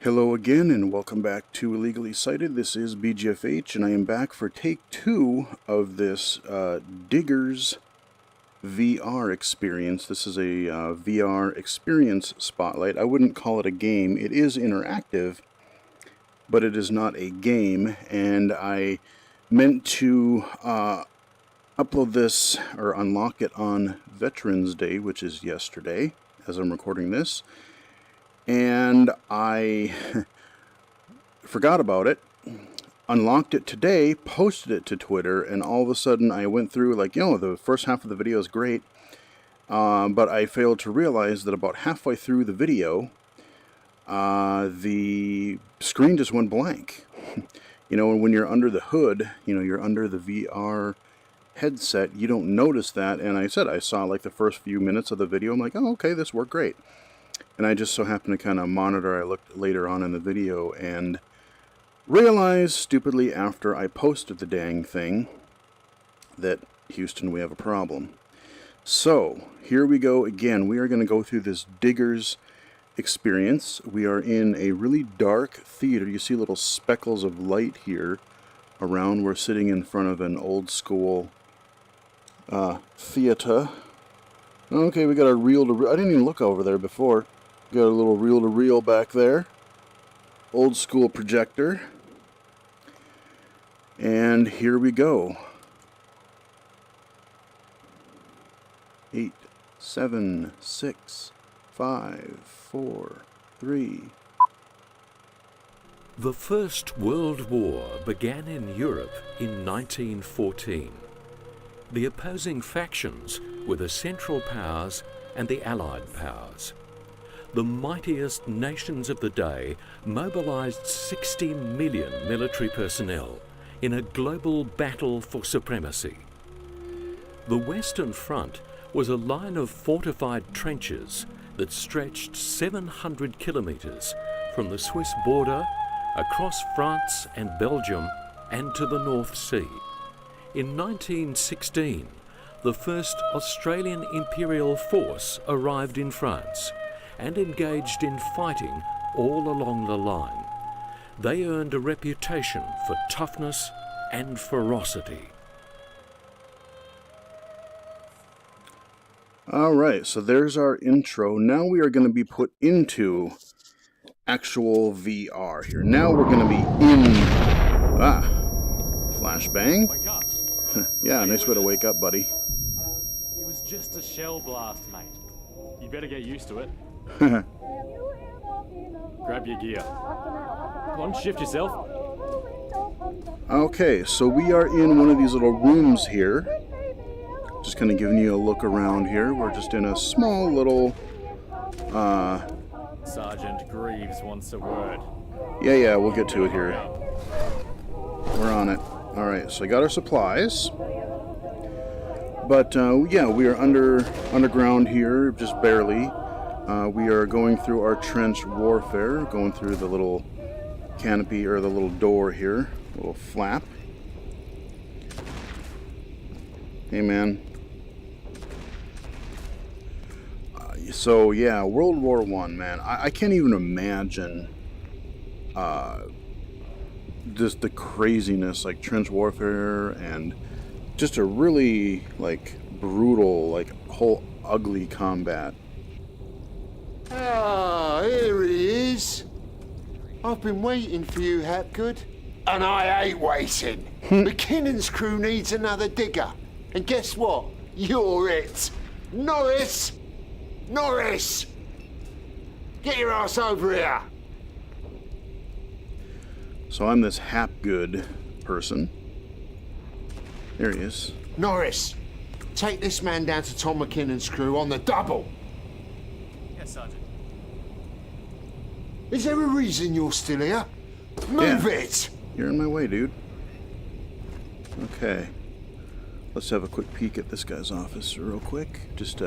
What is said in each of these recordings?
Hello again and welcome back to Illegally Cited. This is BGFH and I am back for take 2 of this Diggers VR experience. This is a VR experience spotlight. I wouldn't call it a game. It is interactive, but it is not a game, and I meant to upload this or unlock it on Veterans Day, which is yesterday as I'm recording this. And I forgot about it, unlocked it today, posted it to Twitter, and all of a sudden I went through, the first half of the video is great, but I failed to realize that about halfway through the video, the screen just went blank. And when you're under the hood, you're under the VR headset, you don't notice that, and I saw like the first few minutes of the video, I'm like, oh, okay, this worked great. And I just so happened to kind of monitor. I looked later on in the video and realized stupidly after I posted the dang thing that, Houston, we have a problem. So here we go again. We are going to go through this Diggers experience. We are in a really dark theater. You see little speckles of light here around. We're sitting in front of an old school theater. Okay, we got a reel-to-reel. I didn't even look over there before. Got a little reel-to-reel back there. Old school projector. And here we go. 8, 7, 6, 5, 4, 3. The First World War began in Europe in 1914. The opposing factions were the Central Powers and the Allied Powers. The mightiest nations of the day mobilized 60 million military personnel in a global battle for supremacy. The Western Front was a line of fortified trenches that stretched 700 kilometers from the Swiss border across France and Belgium and to the North Sea. In 1916, the first Australian Imperial Force arrived in France and engaged in fighting all along the line. They earned a reputation for toughness and ferocity. Alright, so there's our intro. Now we are going to be put into actual VR here. Now we're going to be in... flashbang? Wake up. Yeah, nice way to wake up, buddy. It was just a shell blast, mate. You better get used to it. Grab your gear. Come on, shift yourself. Okay, so we are in one of these little rooms here. Just kind of giving you a look around here. We're just in a small little... Sergeant Greaves wants a word. Yeah, we'll get to it here. We're on it. Alright, so I got our supplies. But, yeah, we are underground here, just barely. We are going through our trench warfare, going through the little canopy, or the little door here, little flap. Hey, man. So, yeah, World War I, man. I can't even imagine just the craziness, like trench warfare, and just a really, brutal, whole ugly combat. Ah, here he is. I've been waiting for you, Hapgood. And I ain't waiting. McKinnon's crew needs another digger. And guess what? You're it. Norris! Norris! Get your ass over here. So I'm this Hapgood person. There he is. Norris, take this man down to Tom McKinnon's crew on the double. Yes, Sergeant. Is there a reason you're still here? Move it! You're in my way, dude. Okay. Let's have a quick peek at this guy's office real quick. Just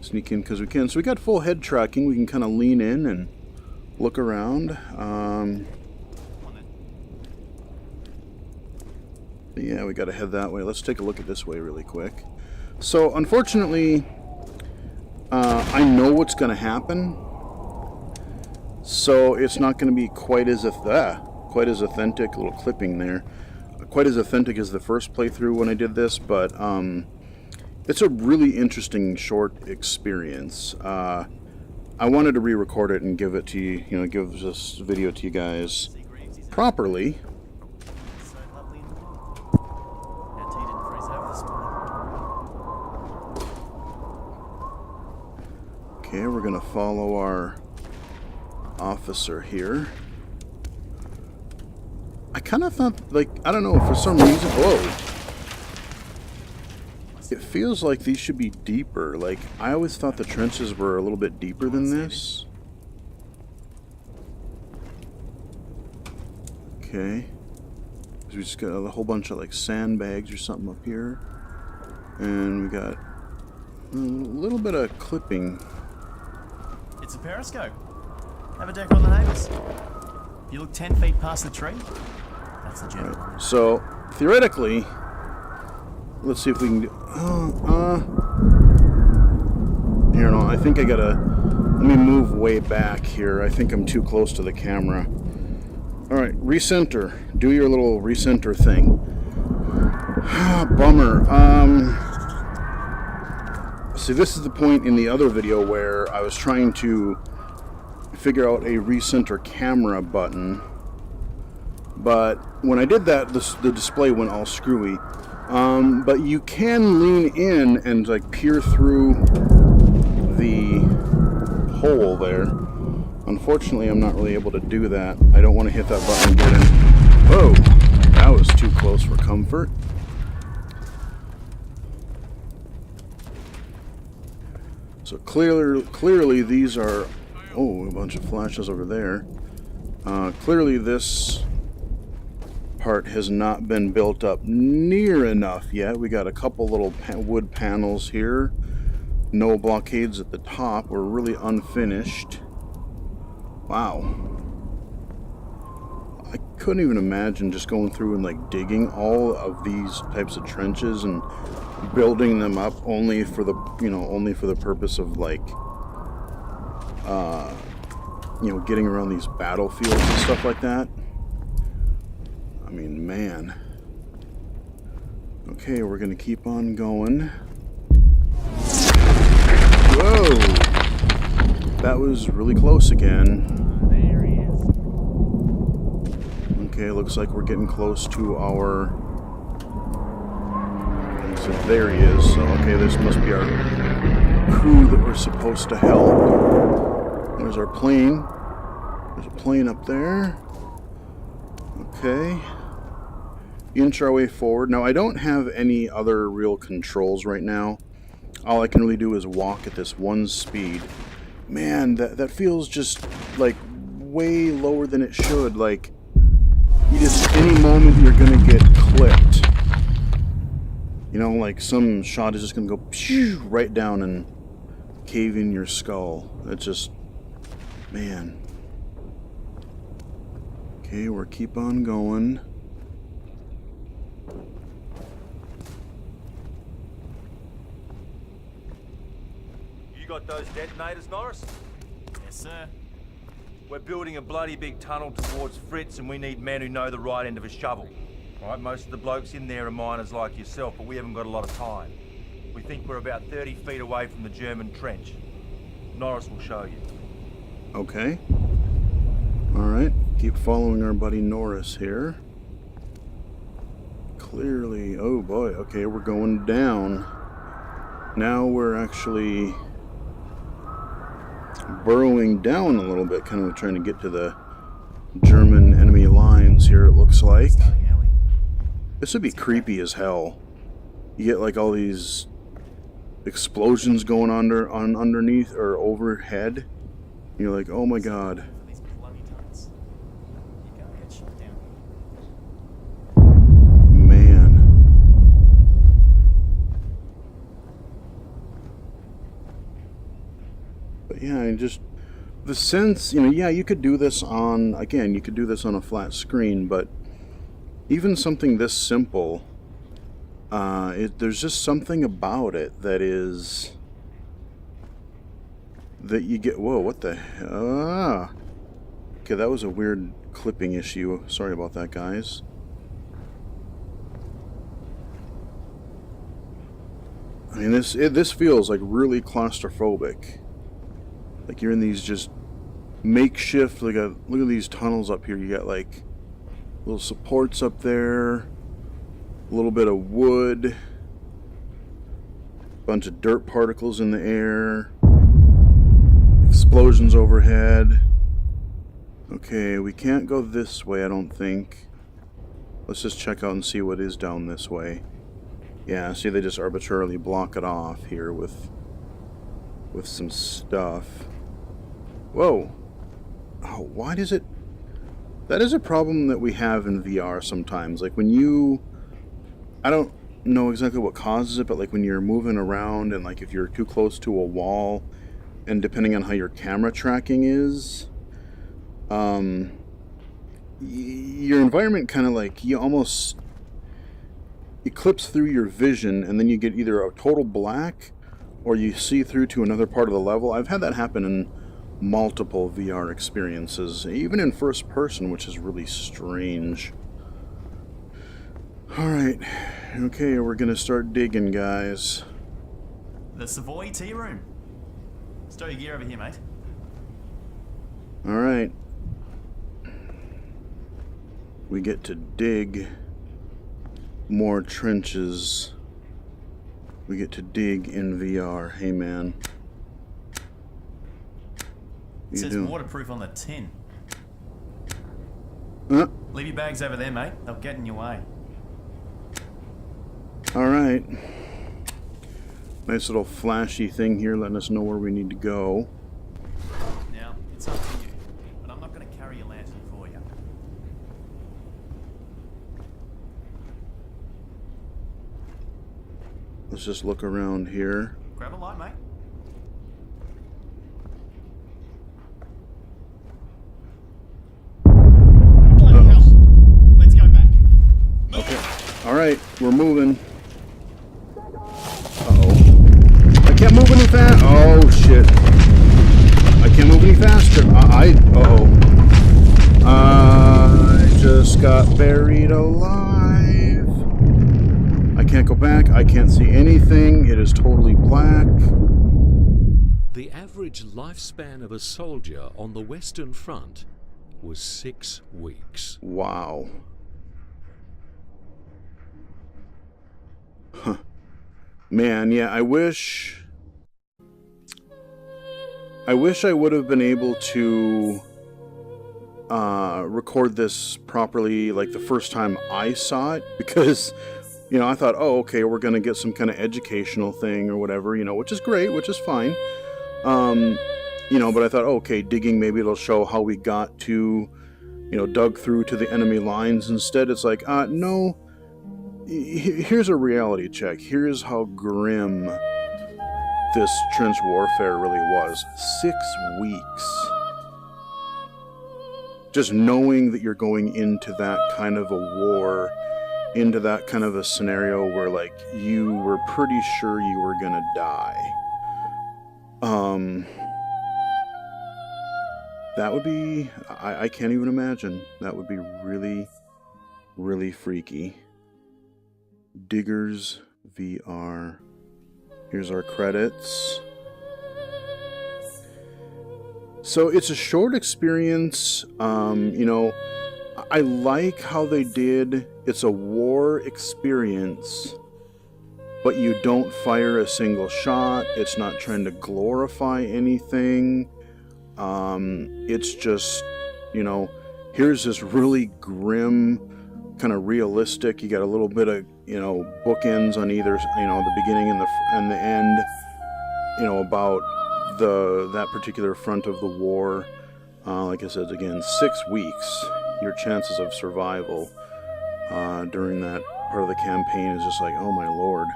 sneak in because we can. So we got full head tracking. We can kind of lean in and look around. Yeah, we got to head that way. Let's take a look at this way really quick. So, unfortunately, I know what's going to happen. So it's not going to be quite as authentic. A little clipping there. Quite as authentic as the first playthrough when I did this, but it's a really interesting short experience. I wanted to re-record it and give it to you, give this video to you guys properly. So lovely and warm. Our tea didn't freeze over this morning. Okay, we're gonna follow our officer here. I kind of thought, like, I don't know, for some reason, whoa. It feels like these should be deeper. Like, I always thought the trenches were a little bit deeper than this. Okay. So we just got a whole bunch of, like, sandbags or something up here. And we got a little bit of clipping. It's a periscope. Have a deck on the neighbours. If you look 10 feet past the tree, that's the German line. So, theoretically, let's see if we can do... Here, no, I think I gotta... Let me move way back here. I think I'm too close to the camera. Alright, recenter. Do your little recenter thing. Bummer. See, this is the point in the other video where I was trying to figure out a recenter camera button, but when I did that, the display went all screwy. But you can lean in and like peer through the hole there. Unfortunately, I'm not really able to do that. I don't want to hit that button and get in. Whoa, that was too close for comfort. So clearly these are... Oh, a bunch of flashes over there. Clearly this part has not been built up near enough yet. We got a couple little wood panels here. No blockades at the top. We're really unfinished. Wow. I couldn't even imagine just going through and like digging all of these types of trenches and building them up only for the, only for the purpose of like getting around these battlefields and stuff like that. I mean, man. Okay, we're gonna keep on going. Whoa! That was really close again. There he is. Okay, looks like we're getting close to our... So there he is. So, okay, this must be our crew that we're supposed to help. There's our plane. There's a plane up there. Okay. Inch our way forward. Now, I don't have any other real controls right now. All I can really do is walk at this one speed. Man, that feels just, like, way lower than it should. Like, you just, any moment you're gonna get clipped. Like some shot is just gonna go right down and cave in your skull. It's just... Man. Okay, we'll keep on going. You got those detonators, Norris? Yes, sir. We're building a bloody big tunnel towards Fritz and we need men who know the right end of a shovel. All right, most of the blokes in there are miners like yourself, but we haven't got a lot of time. We think we're about 30 feet away from the German trench. Norris will show you. Okay. Alright, keep following our buddy Norris here. Clearly, oh boy, okay, we're going down. Now we're actually burrowing down a little bit, kind of trying to get to the German enemy lines here, it looks like. Starting early. This would be creepy as hell. You get like all these explosions going on underneath or overhead. You're like, oh my god. These bloody tunnels. You're gonna get shot down. Man. But yeah, just the sense, yeah, you could do this on, again, you could do this on a flat screen, but even something this simple, there's just something about it that is, that you get, whoa, what the, Okay, that was a weird clipping issue. Sorry about that, guys. I mean, this feels like really claustrophobic. Like you're in these just makeshift. Look at these tunnels up here. You got like little supports up there, a little bit of wood, bunch of dirt particles in the air, explosions overhead. Okay, we can't go this way, I don't think. Let's just check out and see what is down this way. Yeah, see, they just arbitrarily block it off here with some stuff. Whoa. Oh, why does it... That is a problem that we have in VR sometimes. Like when you... I don't know exactly what causes it, but like when you're moving around and like if you're too close to a wall, and depending on how your camera tracking is... your environment kind of like, you almost eclipse through your vision, and then you get either a total black or you see through to another part of the level. I've had that happen in multiple VR experiences, even in first person, which is really strange. Alright, okay, we're gonna start digging, guys. The Savoy tea room. Stow your gear over here, mate. Alright. We get to dig more trenches. We get to dig in VR. Hey, man. It says waterproof on the tin. Leave your bags over there, mate. They'll get in your way. Alright. Nice little flashy thing here letting us know where we need to go. Now, it's up to you. But I'm not going to carry your lantern for you. Let's just look around here. Grab a light, mate. Bloody hell. Let's go back. Okay. Alright, we're moving. I can't move any fast. Oh shit! I can't move any faster. I just got buried alive. I can't go back. I can't see anything. It is totally black. The average lifespan of a soldier on the Western Front was 6 weeks. Wow. Huh. Man, yeah, I wish I would have been able to record this properly, like the first time I saw it, because, you know, I thought, oh, okay, we're going to get some kind of educational thing or whatever, you know, which is great, which is fine. You know, but I thought, oh, okay, digging, maybe it'll show how we got to, you know, dug through to the enemy lines. Instead, it's like, no, here's a reality check. Here's how grim this trench warfare really was. 6 weeks. Just knowing that you're going into that kind of a war, into that kind of a scenario where, like, you were pretty sure you were gonna die. That would be... I can't even imagine. That would be really, really freaky. Diggers VR. Here's our credits. So it's a short experience. You know, I like how they did. It's a war experience, but you don't fire a single shot. It's not trying to glorify anything. It's just, you know, here's this really grim, kind of realistic. You got a little bit of, you know, bookends on either, you know, the beginning and the end, you know, about that particular front of the war. Like I said, again, 6 weeks. Your chances of survival during that part of the campaign is just like, oh my lord.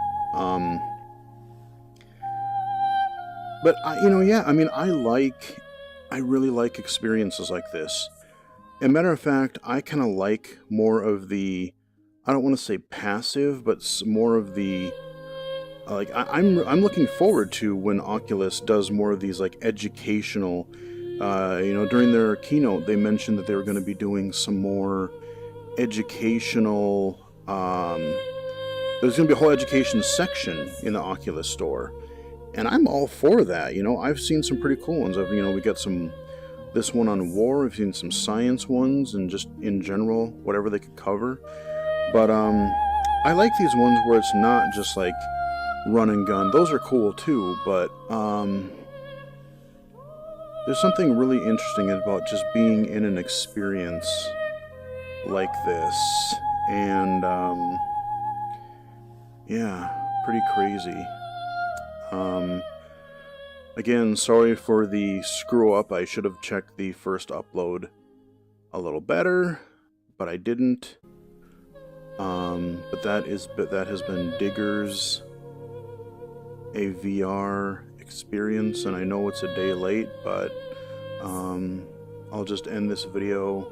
But you know, yeah, I mean, I really like experiences like this. As a matter of fact, I kind of like more of the, I don't want to say passive, but more of the, like, I'm looking forward to when Oculus does more of these, like, educational You know, during their keynote, they mentioned that they were going to be doing some more educational. There's going to be a whole education section in the Oculus store, and I'm all for that. You know, I've seen some pretty cool ones. You know, we got this one on war. I've seen some science ones, and just in general, whatever they could cover. But I like these ones where it's not just like run and gun. Those are cool too, but there's something really interesting about just being in an experience like this, and yeah, pretty crazy. Again, sorry for the screw up. I should have checked the first upload a little better, but I didn't. But that has been Diggers, a VR experience, and I know it's a day late, but I'll just end this video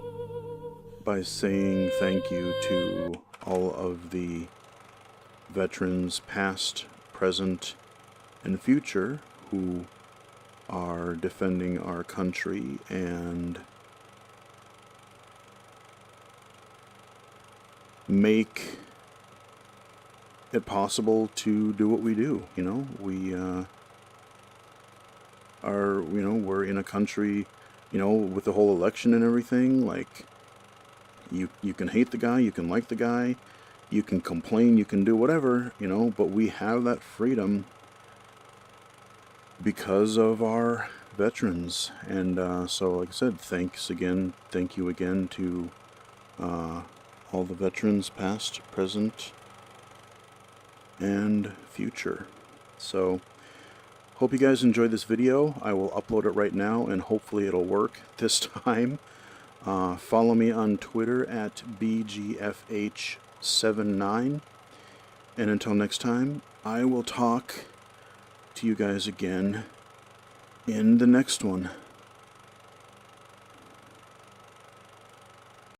by saying thank you to all of the veterans past, present, and future who are defending our country and make it possible to do what we do. You know, we're in a country, you know, with the whole election and everything, like, you can hate the guy, you can like the guy, you can complain, you can do whatever, you know, but we have that freedom because of our veterans. And so, like I said, thank you again to all the veterans past, present, and future. So hope you guys enjoyed this video. I will upload it right now, and hopefully it'll work this time. Follow me on Twitter at BGFH79. And until next time, I will talk to you guys again in the next one.